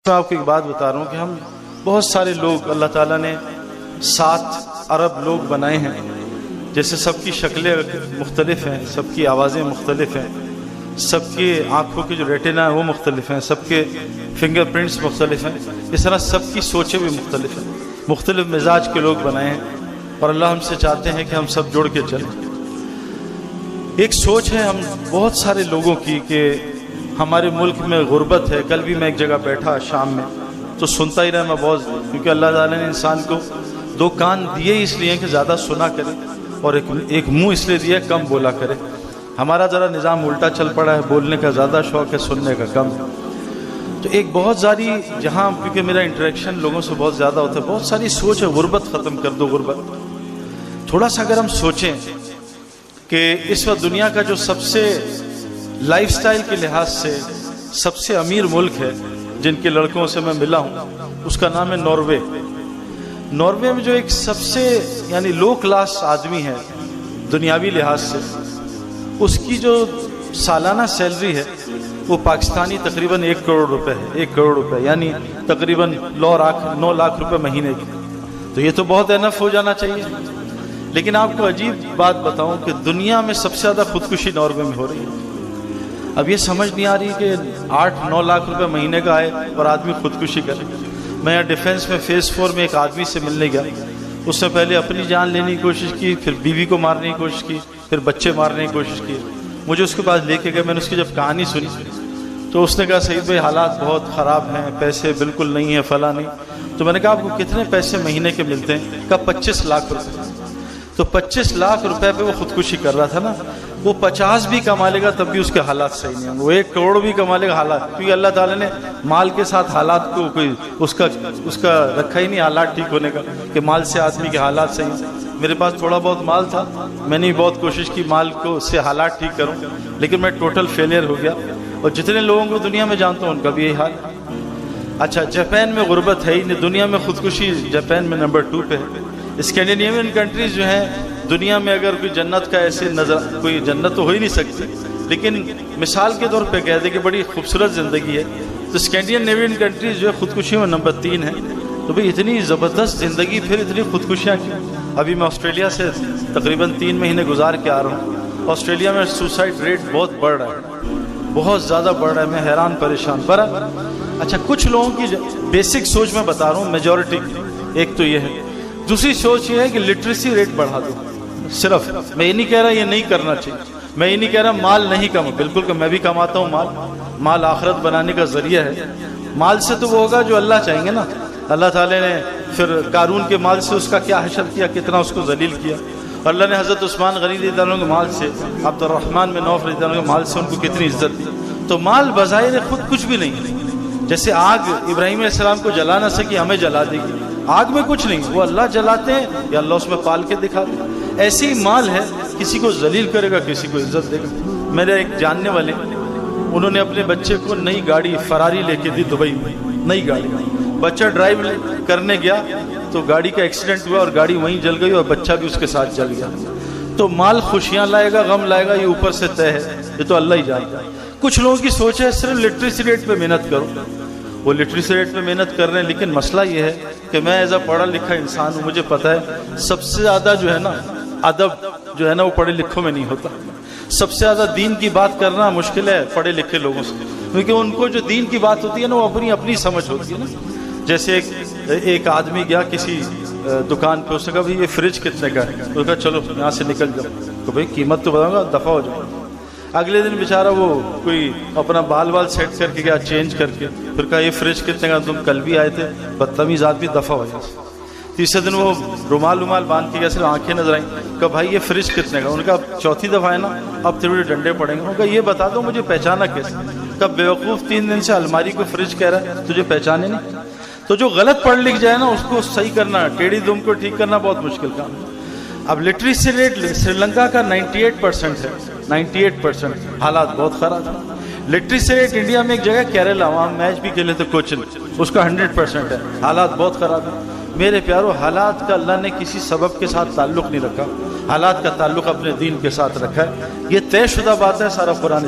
میں آپ کو ایک بات بتا رہا ہوں کہ ہم بہت سارے لوگ اللہ تعالیٰ نے 7 ارب لوگ بنائے ہیں، جیسے سب کی شکلیں مختلف ہیں، سب کی آوازیں مختلف ہیں، سب کی آنکھوں کی جو ریٹنا ہے وہ مختلف ہیں، سب کے فنگر پرنٹس مختلف ہیں، اس طرح سب کی سوچیں بھی مختلف ہیں، مختلف مزاج کے لوگ بنائے ہیں، اور اللہ ہم سے چاہتے ہیں کہ ہم سب جڑ کے چلیں۔ ایک سوچ ہے ہم بہت سارے لوگوں کی کہ ہمارے ملک میں غربت ہے۔ کل بھی میں ایک جگہ بیٹھا شام میں تو سنتا ہی رہا میں بہت، کیونکہ اللہ تعالیٰ نے انسان کو 2 کان دیے اس لیے کہ زیادہ سنا کرے، اور ایک منہ اس لیے دیا کم بولا کرے۔ ہمارا ذرا نظام الٹا چل پڑا ہے، بولنے کا زیادہ شوق ہے، سننے کا کم ہے۔ تو ایک بہت ساری جہاں، کیونکہ میرا انٹریکشن لوگوں سے بہت زیادہ ہوتا ہے، بہت ساری سوچ ہے غربت ختم کر دو، غربت۔ تھوڑا سا اگر ہم سوچیں کہ اس وقت دنیا کا جو سب سے لائف سٹائل کے لحاظ سے سب سے امیر ملک ہے، جن کے لڑکوں سے میں ملا ہوں، اس کا نام ہے ناروے۔ ناروے میں جو ایک سب سے یعنی لو کلاس آدمی ہے دنیاوی لحاظ سے، اس کی جو سالانہ سیلری ہے وہ پاکستانی تقریباً 1 کروڑ روپے ہے، 1 کروڑ روپے یعنی تقریباً 9 لاکھ روپے مہینے کی۔ تو یہ تو بہت انف ہو جانا چاہیے، لیکن آپ کو عجیب بات بتاؤں کہ دنیا میں سب سے زیادہ خودکشی ناروے میں ہو رہی ہے۔ اب یہ سمجھ نہیں آ رہی کہ 8-9 لاکھ روپے مہینے کا آئے اور آدمی خودکشی کرے۔ میں یہاں ڈیفینس میں فیز 4 میں ایک آدمی سے ملنے گیا، اس نے پہلے اپنی جان لینے کی کوشش کی، پھر بیوی کو مارنے کی کوشش کی، پھر بچے مارنے کی کوشش کی۔ مجھے اس کے پاس لے کے گئے، میں نے اس کی جب کہانی سنی تو اس نے کہا سعید بھائی حالات بہت خراب ہیں، پیسے بالکل نہیں ہیں، فلاں نہیں۔ تو میں نے کہا آپ کو کتنے پیسے مہینے کے ملتے ہیں؟ کہا 25 لاکھ روپے۔ تو 25 لاکھ روپے پہ وہ خودکشی کر رہا تھا نا، وہ 50 بھی کما لے گا تب بھی اس کے حالات صحیح نہیں ہوں گے، وہ 1 کروڑ بھی کما لے گا حالات، کیونکہ اللہ تعالیٰ نے مال کے ساتھ حالات کو کوئی اس کا رکھا ہی نہیں حالات ٹھیک ہونے کا، کہ مال سے آدمی کے حالات صحیح ہیں۔ میرے پاس تھوڑا بہت مال تھا، میں نے بہت کوشش کی مال کو سے حالات ٹھیک کروں، لیکن میں ٹوٹل فیلئر ہو گیا، اور جتنے لوگوں کو دنیا میں جانتا ہوں ان کا بھی یہی حال۔ اچھا، جاپان میں غربت ہے ہی نہیں، دنیا میں خودکشی جاپان میں نمبر 2 پہ ہے۔ اسکینڈینیوین کنٹریز جو ہیں دنیا میں، اگر کوئی جنت کا ایسے نظر، کوئی جنت تو ہو ہی نہیں سکتی، لیکن مثال کے طور پہ کہہ دیں کہ بڑی خوبصورت زندگی ہے، تو اسکینڈینیوین کنٹریز جو ہے خودکشی میں نمبر 3 ہے۔ تو بھئی اتنی زبردست زندگی، پھر اتنی خودکشیاں کیوں؟ ابھی میں آسٹریلیا سے تقریباً 3 مہینے گزار کے آ رہا ہوں، آسٹریلیا میں سوسائڈ ریٹ بہت بڑھ رہا ہے، بہت زیادہ بڑھ رہا ہے، میں حیران پریشان۔ اچھا، کچھ لوگوں کی بیسک سوچ میں بتا رہا ہوں، میجورٹی کی، ایک تو یہ ہے۔ دوسری سوچ یہ ہے کہ لٹریسی ریٹ بڑھا دو۔ صرف میں یہ نہیں کہہ رہا یہ نہیں کرنا چاہیے، میں یہ نہیں کہہ رہا مال نہیں کما، بالکل کہ میں بھی کماتا ہوں مال آخرت بنانے کا ذریعہ ہے۔ مال سے تو وہ ہوگا جو اللہ چاہیں گے نا۔ اللہ تعالیٰ نے پھر قارون کے مال سے اس کا کیا حشر کیا، کتنا اس کو ذلیل کیا، اور اللہ نے حضرت عثمان غنی رضی اللہ عنہ کے مال سے، عبد الرحمن بن عوف رضی اللہ عنہ کے مال سے ان کو کتنی عزت دی۔ تو مال بظاہر خود کچھ بھی نہیں ہے، جیسے آگ ابراہیم علیہ السلام کو جلا نہ سکی، ہمیں جلا دے گی، آگ میں کچھ نہیں، وہ اللہ جلاتے ہیں یا اللہ اس میں پال کے دکھا دے۔ ایسی ہی مال ہے، کسی کو ذلیل کرے گا، کسی کو عزت دے گا۔ میرے ایک جاننے والے، انہوں نے اپنے بچے کو نئی گاڑی فراری لے کے دی دبئی میں، نئی گاڑی، بچہ ڈرائیو کرنے گیا تو گاڑی کا ایکسیڈنٹ ہوا اور گاڑی وہیں جل گئی اور بچہ بھی اس کے ساتھ جل گیا۔ تو مال خوشیاں لائے گا، غم لائے گا، یہ اوپر سے طے ہے، یہ تو اللہ ہی جانتا ہے۔ کچھ لوگوں کی سوچ ہے صرف لٹریسی ریٹ پہ محنت کرو، وہ لٹریسی ریٹ پہ محنت کر رہے ہیں، لیکن مسئلہ یہ ہے کہ میں ایز اے پڑھا لکھا انسان ہوں، مجھے پتہ ہے سب سے زیادہ جو ہے نا ادب جو ہے نا وہ پڑھے لکھوں میں نہیں ہوتا۔ سب سے زیادہ دین کی بات کرنا مشکل ہے پڑھے لکھے لوگوں سے، کیونکہ ان کو جو دین کی بات ہوتی ہے نا وہ اپنی سمجھ ہوتی ہے نا۔ جیسے ایک آدمی گیا کسی دکان پہ، اس نے کہا بھائی یہ فریج کتنے کا ہے؟ اس نے کہا چلو یہاں سے نکل جاؤ، تو بھائی قیمت تو بتاؤں گا، دفع ہو جاؤ۔ اگلے دن بیچارہ وہ کوئی اپنا بال سیٹ کر کے گیا، چینج کر کے، پھر کہا یہ فریج کتنے کا؟ تم کل بھی آئے تھے، بدتمیز آدمی، دفع ہو جائے۔ تیسرے دن وہ رومال باندھ کے گیا، صرف آنکھیں نظر آئیں، کہا بھائی یہ فریج کتنے کا؟ ان کا 4تھی دفعہ ہے نا، اب تھوڑے ڈنڈے پڑیں گے۔ ان کا یہ بتا دو مجھے پہچانا کیسے؟ کہا بیوقوف 3 دن سے الماری کو فریج کہہ رہا ہے، تجھے پہچانے نہیں؟ تو جو غلط پڑھ لکھ جائے نا اس کو صحیح کرنا، ٹیڑھی دم کو ٹھیک کرنا بہت مشکل کام ہے۔ اب لٹریسی ریٹ سری لنکا کا 98% ہے، 98%، حالات بہت خراب ہیں۔ لٹریسی ریٹ انڈیا میں ایک جگہ کیرلا، وہاں میچ بھی کھیلے تھے کوچن، اس کا 100% ہے، حالات بہت خراب ہیں۔ میرے پیارو، حالات کا اللہ نے کسی سبب کے ساتھ تعلق نہیں رکھا، حالات کا تعلق اپنے دین کے ساتھ رکھا ہے، یہ طے شدہ بات ہے، سارا قرآن